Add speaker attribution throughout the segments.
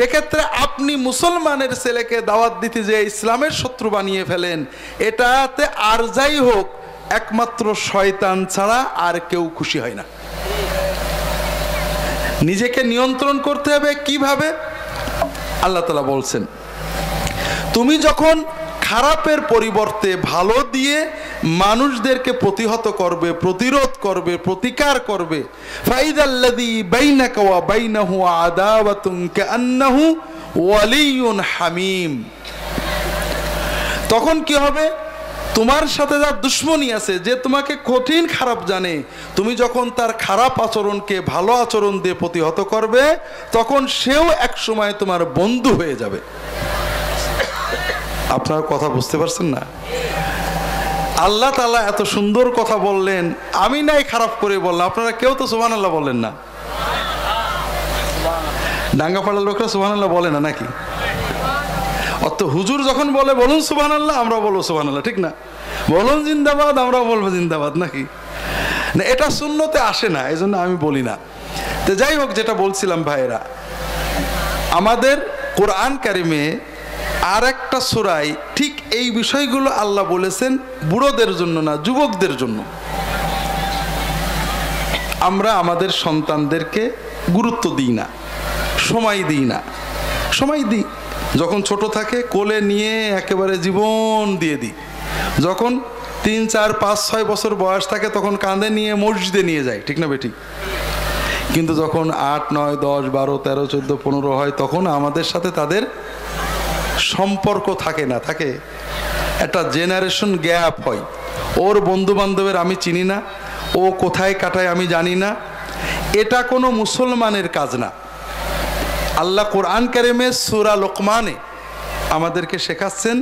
Speaker 1: সেক্ষেত্রে আপনি মুসলমানের ছেলেকে দাওয়াত দিতে যে ইসলামের শত্রু বানিয়ে ফেলেন, এটাতে আর যাই হোক একমাত্র শয়তান ছাড়া আর কেউ খুশি হয় না। নিজেকে নিয়ন্ত্রণ করতে হবে কিভাবে? আল্লাহ তাআলা বলছেন, তুমি যখন খারাপের পরিবর্তে ভালো দিয়ে মানুষদেরকে প্রতিহত করবে, প্রতিরোধ করবে, প্রতিকার করবে, ফাইদাল্লাযী বাইনাকা ওয়া বাইনাহু আদাওয়াতুন কাআন্নাহু ওয়ালিয়্যুন হামীম, তখন কি হবে? তোমার সাথে যার দুশ্মনী আছে, যে তোমাকে কঠিন খারাপ জানে, তুমি যখন তার খারাপ আচরণকে ভালো আচরণ দিয়ে প্রতিহত করবে, তখন সেও এক সময় তোমার বন্ধু হয়ে যাবে। আপনার কথা বুঝতে পারছেন না? আল্লাহ তাআলা এত সুন্দর কথা বললেন, আমি নাই খারাপ করে বললাম, আপনারা কেউ তো সুবহানাল্লাহ বলেন না। ডাঙ্গাপাড়ার লোকরা সুবহানাল্লাহ বলে না নাকি? অত হুজুর যখন বলে বলুন সুবহানাল্লাহ, আমরা বলবো সুবহানাল্লাহ, ঠিক না? বলুন জিন্দাবাদ, আমরা বলবো জিন্দাবাদ, নাকি? না, এটা সুন্নতে আসে না, এই জন্য আমি বলি না। তো যাই হোক, যেটা বলছিলাম ভাইয়েরা, আমাদের কোরআন কারিমে আর একটা সূরায় ঠিক এই বিষয়গুলো আল্লাহ বলেছেন, বুড়োদের জন্য না, যুবকদের জন্য। আমরা আমাদের সন্তানদেরকে গুরুত্ব দিই না, সময় দিই না। সময় দিই যখন ছোট থাকে, কোলে নিয়ে একেবারে জীবন দিয়ে দিই। যখন 3, 4, 5, 6 বছর বয়স থাকে, তখন কাঁধে নিয়ে মসজিদে নিয়ে যায়, ঠিক না বেঠিক? কিন্তু যখন 8, 9, 10, 12, 13, 14, 15 হয়, তখন আমাদের সাথে তাদের সম্পর্ক থাকে না, থাকে একটা জেনারেশন গ্যাপ হয়। ওর বন্ধু বান্ধবের আমি চিনি না, ও কোথায় কাটায় আমি জানি না। এটা কোনো মুসলমানের কাজ না। আল্লাহ কোরআন কারিমে সূরা লোকমানে আমাদেরকে শেখাচ্ছেন,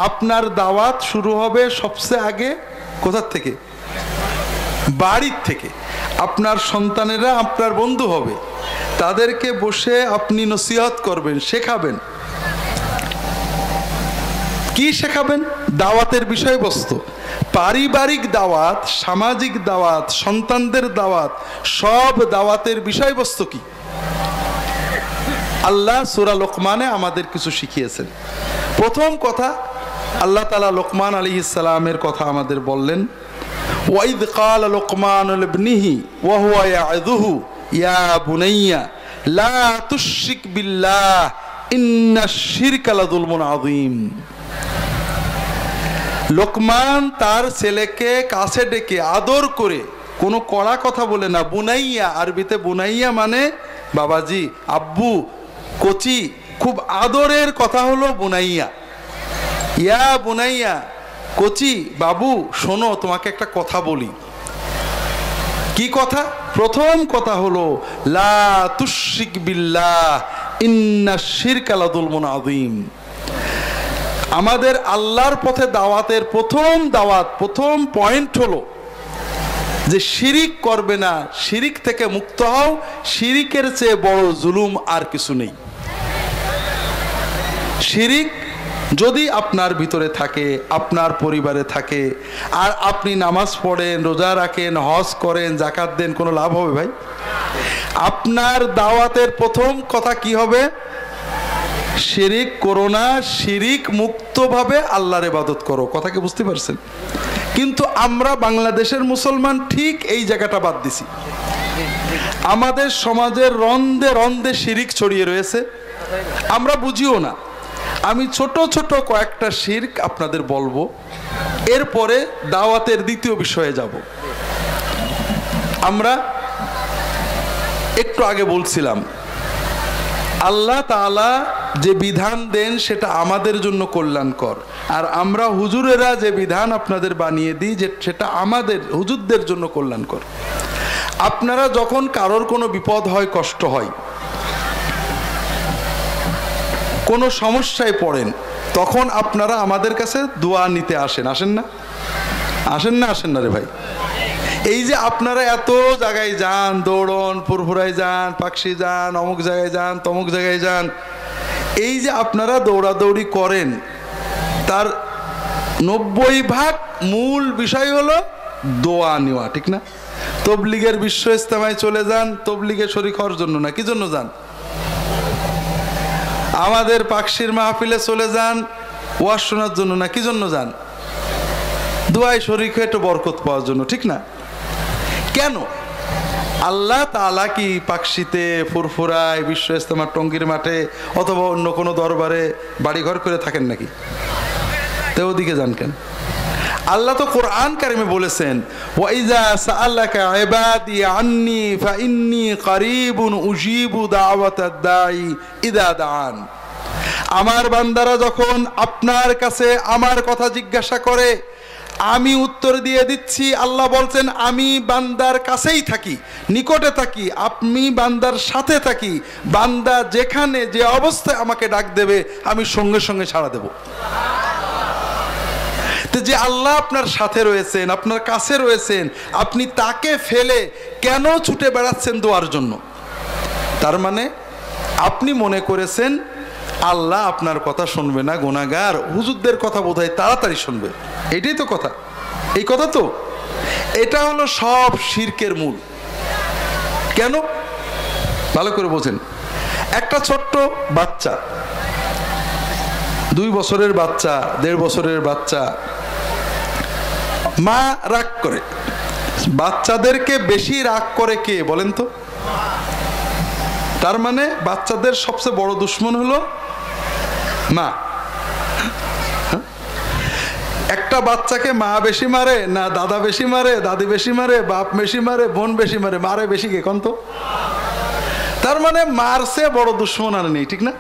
Speaker 1: আপনার দাওয়াত শুরু হবে সবচেয়ে আগে কোথার থেকে? বাড়ির থেকে। আপনার সন্তানেরা আপনার বন্ধু হবে, তাদেরকে বসে আপনি নসিহত করবেন, শেখাবেন। কি শেখাবেন? দাওয়াতের বিষয়বস্তু, পারিবারিক দাওয়াত, সামাজিক দাওয়াত, সন্তানদের দাওয়াত, সব দাওয়াতের বিষয়বস্তু কি? আল্লাহ সূরা লোকমানে আমাদের কিছু শিখিয়েছেন। প্রথম কথা, আল্লাহ তাআলা লোকমান আলাইহিস সালামের কথা আমাদের বললেন, ওয়াইদ ক্বালা লোকমান লিবনিহি ওয়া হুয়া ইয়াযুহু ইয়া বুনাইয়া লা তুশরিক বিল্লাহ ইন্নাশ শিরকা লাযুলমুন আযীম। লোকমান তার ছেলেকে কাছে ডেকে আদর করে, কোনো কড়া কথা বলে না, বুনাইয়া, আরবিতে বুনাইয়া মানে বাবাজি, আব্বু, কোচি, খুব আদরের কথা হলো বুনাইয়া। ইয়া বুনাইয়া, কোচি, বাবু শোনো, তোমাকে একটা কথা বলি। কি কথা? প্রথম কথা হলো লা তুশরিক বিল্লাহ ইন্নাশ শিরকা লাযুলমুন আযীম। আমাদের আল্লাহর পথে দাওয়াতের প্রথম দাওয়াত, প্রথম পয়েন্ট হলো যে শিরিক করবে না, শিরিক থেকে মুক্ত হও। শিরিকের চেয়ে বড় জুলুম আর কিছু নেই। শিরিক যদি আপনার ভিতরে থাকে, আপনার পরিবারে থাকে, আর আপনি নামাজ পড়েন, রোজা রাখেন, হজ করেন, যাকাত দেন, কোনো লাভ হবে ভাই? আপনার দাওয়াতের প্রথম কথা কি হবে? শিরিক করো না, শিরিক মুক্তভাবে আল্লাহর ইবাদত করো। কথা কি বুঝতে পারছেন? কিন্তু আমরা বাংলাদেশের মুসলমান ঠিক এই জায়গাটা বাদ দিছি। আমাদের সমাজের রন্ধে রন্ধে শিরিক ছড়িয়ে রয়েছে, আমরা বুঝিও না। আমি ছোট ছোট কয়েকটা শিরক আপনাদের বলবো, এরপরে দাওয়াতের দ্বিতীয় বিষয়ে যাব। আমরা একটু আগে বলছিলাম, আল্লাহ তাআলা যে বিধান দেন সেটা আমাদের জন্য কল্যাণকর, আর আমরা হুজুরেরা যে বিধান আপনাদের বানিয়ে দিই যে সেটা আমাদের হুজুরদের জন্য কল্যাণকর। আপনারা যখন কারোর কোনো বিপদ হয়, কষ্ট হয়, কোনো সমস্যায় পড়েন, তখন আপনারা আমাদের কাছে দোয়া নিতে আসেন, আসেন না? আসেন না? আসেন না রে ভাই? এই যে আপনারা এত জায়গায় যান, দৌড়ন, ফুরফুরায় যান, পাকশি যান, অমুক জায়গায় যান, তমুক জায়গায় যান, এই যে আপনারা দৌড়াদৌড়ি করেন, তার 90% মূল বিষয় হলো দোয়া নেওয়া, ঠিক না? তবলিগের বিশ্ব ইজতেমায় চলে যান, তবলিগে শরীক হওয়ার জন্য না, কি জন্য যান? আমাদের পাকশির মাহফিলে চলে যান ওয়াজ শোনার জন্য না, কি জন্য যান? দোয়ায় শরীক হয়ে একটু বরকত পাওয়ার জন্য, ঠিক না? কেন? আল্লাহ তাআলা কি পাকশিতে, ফুরফুরায়, বিশ্ব ইজতেমার টঙ্গীর মাঠে অথবা অন্য কোনো দরবারে বাড়িঘর করে থাকেন নাকি? তো ওদিকে যান কেন? আল্লাহ তো কোরআন কারিমে বলেছেন, ওয়াইজা সাআলাকা ইবাদি আন্নী ফাইন্নী কারীবুন উজিবু দাওয়াতাদ দাঈ ইযা দাআন। আমার বান্দারা যখন আপনার কাছে আমার কথা জিজ্ঞাসা করে আমি উত্তর দিয়ে দিচ্ছি। আল্লাহ বলছেন আমি বান্দার কাছেই থাকি, নিকটে থাকি, আপনি বান্দার সাথে থাকি। বান্দা যেখানে যে অবস্থায় আমাকে ডাক দেবে আমি সঙ্গে সঙ্গে সাড়া দেব। যে আল্লাহ আপনার সাথে রয়েছেন, আপনার কাছে রয়েছেন, আপনি তাকে ফেলে কেন ছুটে বেড়াচ্ছেন দোয়ার জন্য? তার মানে আপনি মনে করেছেন আল্লাহ আপনার কথা শুনবে না, গুনাহগার হুজুরদের কথা বোধহয় তাড়াতাড়ি শুনবে। এটাই তো কথা, এই কথা তো। এটা হলো সব শিরকের মূল। কেন? ভালো করে বোঝেন। একটা ছোট্ট বাচ্চা, 2 বছরের বাচ্চা, 1.5 বছরের বাচ্চা, মা রাগ করে। বাচ্চাদেরকে বেশি রাগ করে কে বলেন তো? তার মানে বাচ্চাদের সবচেয়ে বড় দুশ্মন হলো মা। একটা বাচ্চাকে মা বেশি মারে না দাদা বেশি মারে, দাদি বেশি মারে, বাপ বেশি মারে, বোন বেশি মারে? মারে বেশি কে কোন তো? তার মানে মারছে বড় দুশ্মন আর নেই, ঠিক না?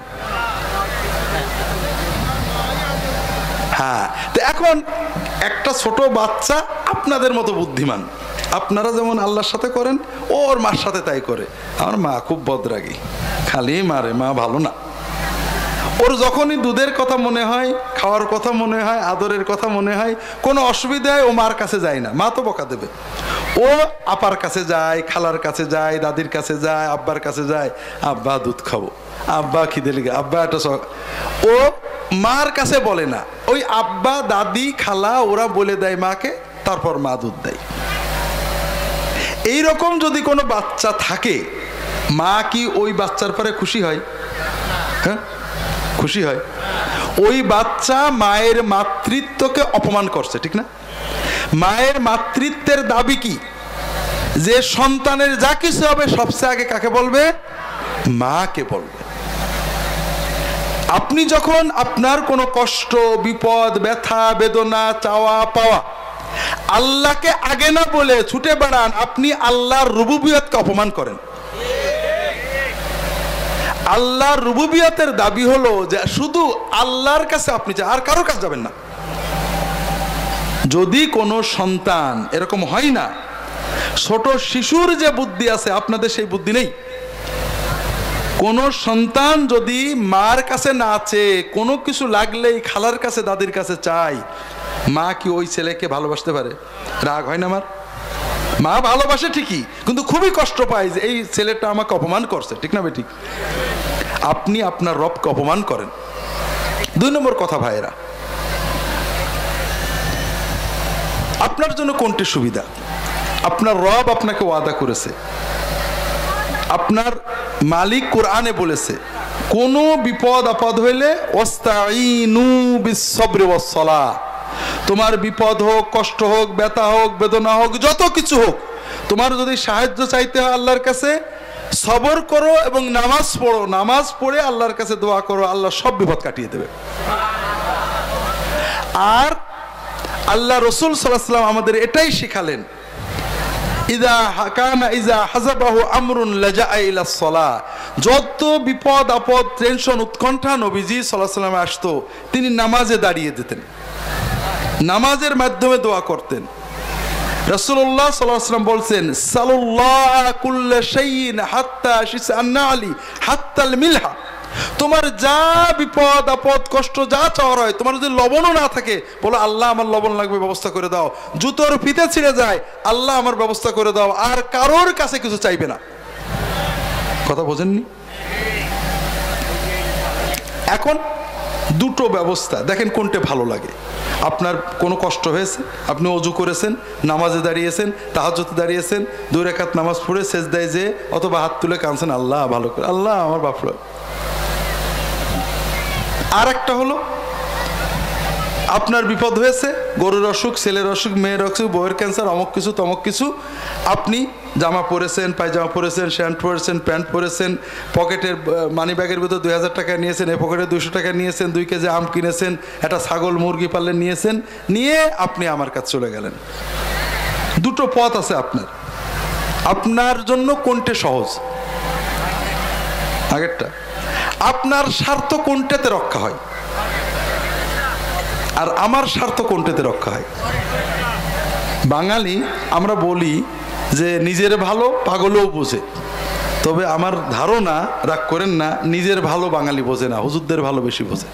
Speaker 1: হ্যাঁ, তো এখন একটা ছোট বাচ্চা আপনাদের মতো বুদ্ধিমান, আপনারা যেমন আল্লাহর সাথে করেন ওর মার সাথে তাই করে। আমার মা খুব বদরাগী, খালি মারে, মা ভালো না। ওর যখনই দুধের কথা মনে হয়, খাওয়ার কথা মনে হয়, আদরের কথা মনে হয়, কোনো অসুবিধায় ও মার কাছে যায় না, মা তো বকা দেবে। ও আপার কাছে যায়, খালার কাছে যায়, দাদির কাছে যায়, আব্বার কাছে যায়, আব্বা দুধ খাবো, আব্বা খিদে লেগে, আব্বা একটা ও মার কাছে বলে না, ওই আব্বা দাদি খালা ওরা বলে দেয় মাকে, তারপর মা দুধ দেয়। এইরকম যদি কোনো বাচ্চা থাকে, মা কি ওই বাচ্চার পরে খুশি হয়? হ্যাঁ, খুশি হয়। ওই বাচ্চা মায়ের মাতৃত্বকে অপমান করছে, ঠিক না? মায়ের মাতৃত্বের দাবি কি? যে সন্তানের যা কিছু হবে সবচেয়ে আগে কাকে বলবে? মাকে বলবে। আপনি যখন আপনার কোনো কষ্ট, বিপদ, ব্যথা, বেদনা, চাওয়া পাওয়া আল্লাহকে আগে না বলে ছুটে বেড়ান, আপনি আল্লাহর রুবুবিয়তকে অপমান করেন। আল্লাহর রুবুবিয়তের দাবি হলো যে শুধু আল্লাহর কাছে আপনি যান, আর কারো কাছে যাবেন না। যদি কোনো সন্তান এরকম হয় না, ছোট শিশুর যে বুদ্ধি আছে আপনাদের সেই বুদ্ধি নেই। কোন সন্তান যদি মার কাছে না চেয়ে কোনো কিছু লাগলেই খালার কাছে, দাদির কাছে চায়, মা কি ওই ছেলেকে ভালোবাসতে পারে? রাগ হয় না? আমার মা ভালোবাসে ঠিকই, কিন্তু খুবই কষ্ট পায় যে এই ছেলেটা আমাকে অপমান করছে, ঠিক না বেঠিক? আপনি আপনার রবকে অপমান করেন। 2 নম্বর কথা ভাইয়েরা, আপনার জন্য কোনটি সুবিধা? আপনার রব আপনাকে ওয়াদা করেছে, আপনার মালিক কোরআনে বলেছে কোনো বিপদ আপদ হইলে ওয়াস্তাঈনু বিস-সাবরি ওয়াস-সালাহ, তোমার বিপদ হোক, কষ্ট হোক, ব্যথা হোক, বেদনা হোক, যত কিছু হোক, তোমার যদি সাহায্য চাইতে হয় আল্লাহর কাছে, সবর করো এবং নামাজ পড়ো। নামাজ পড়ে আল্লাহর কাছে দোয়া করো, আল্লাহ সব বিপদ কাটিয়ে দেবে। আর আল্লাহ রসুল সাল্লাল্লাহু আলাইহি ওয়াসাল্লাম আমাদের এটাই শিখালেন, যত বিপদ আপদ, টেনশন, উৎকণ্ঠা নবীজি সাল্লাল্লাহু আলাইহি ওয়াসাল্লাম আসতো, তিনি নামাজে দাঁড়িয়ে যেতেন, নামাজের মাধ্যমে দোয়া করতেন। রাসূলুল্লাহ সাল্লাল্লাহু আলাইহি ওয়াসাল্লাম বলছেন, সাল্লাল্লাহু কুল্লা শাইইন হাত্তা শিসআন আলী হাত্তাল মিলহা, তোমার যা বিপদ আপদ কষ্ট যা চাওয়ার হয়, তোমার যদি লবণও না থাকে, বলো আল্লাহ আমার লবণ লাগবে, ব্যবস্থা করে দাও। জুতোর ফিতে ছিঁড়ে যায়, আল্লাহ আমার ব্যবস্থা করে দাও। আর কারোর কাছে কিছু চাইবে না। কথা বোঝেননি? এখন দুটো ব্যবস্থা দেখেন কোনটা ভালো লাগে। আপনার কোনো কষ্ট হয়েছে, আপনি ওযু করেছেন, নামাজে দাঁড়িয়েছেন, তাহাজ্জুদে দাঁড়িয়েছেন, 2 রাকাত নামাজ পড়ে সেজদায় যে অথবা হাত তুলে কাঁদছেন, আল্লাহ ভালো করে, আল্লাহ আমার বাপরা আর একটা হলো আপনার বিপদ হয়েছে, গরুর অসুখ, ছেলের অসুখ, মেয়ের অসুখ, বউয়ের ক্যান্সার, অমুক কিছু তমক কিছু, আপনি জামা পরেছেন, পায়জামা পরেছেন, শ্যান্ট পরেছেন, প্যান্ট পরেছেন, পকেটের মানি ব্যাগের ভিতর 2000 টাকা নিয়েছেন, এই পকেটে 200 টাকা নিয়েছেন, 2 কেজি আম কিনেছেন, একটা ছাগল মুরগি পাললেন, নিয়েছেন, নিয়ে আপনি আমার কাছে চলে গেলেন। দুটো পথ আছে আপনার, আপনার জন্য কোনটা সহজ? আগেরটা। আপনার স্বার্থ কোনটাতে রক্ষা হয় আর আমার স্বার্থ কোনটাতে রক্ষা হয়? বাঙালি আমরা বলি যে নিজের ভালো পাগলও বোঝে, তবে আমার ধারণা, রাগ করেন না, নিজের ভালো বাঙালি বোঝে না, হুজুরদের ভালো বেশি বোঝে।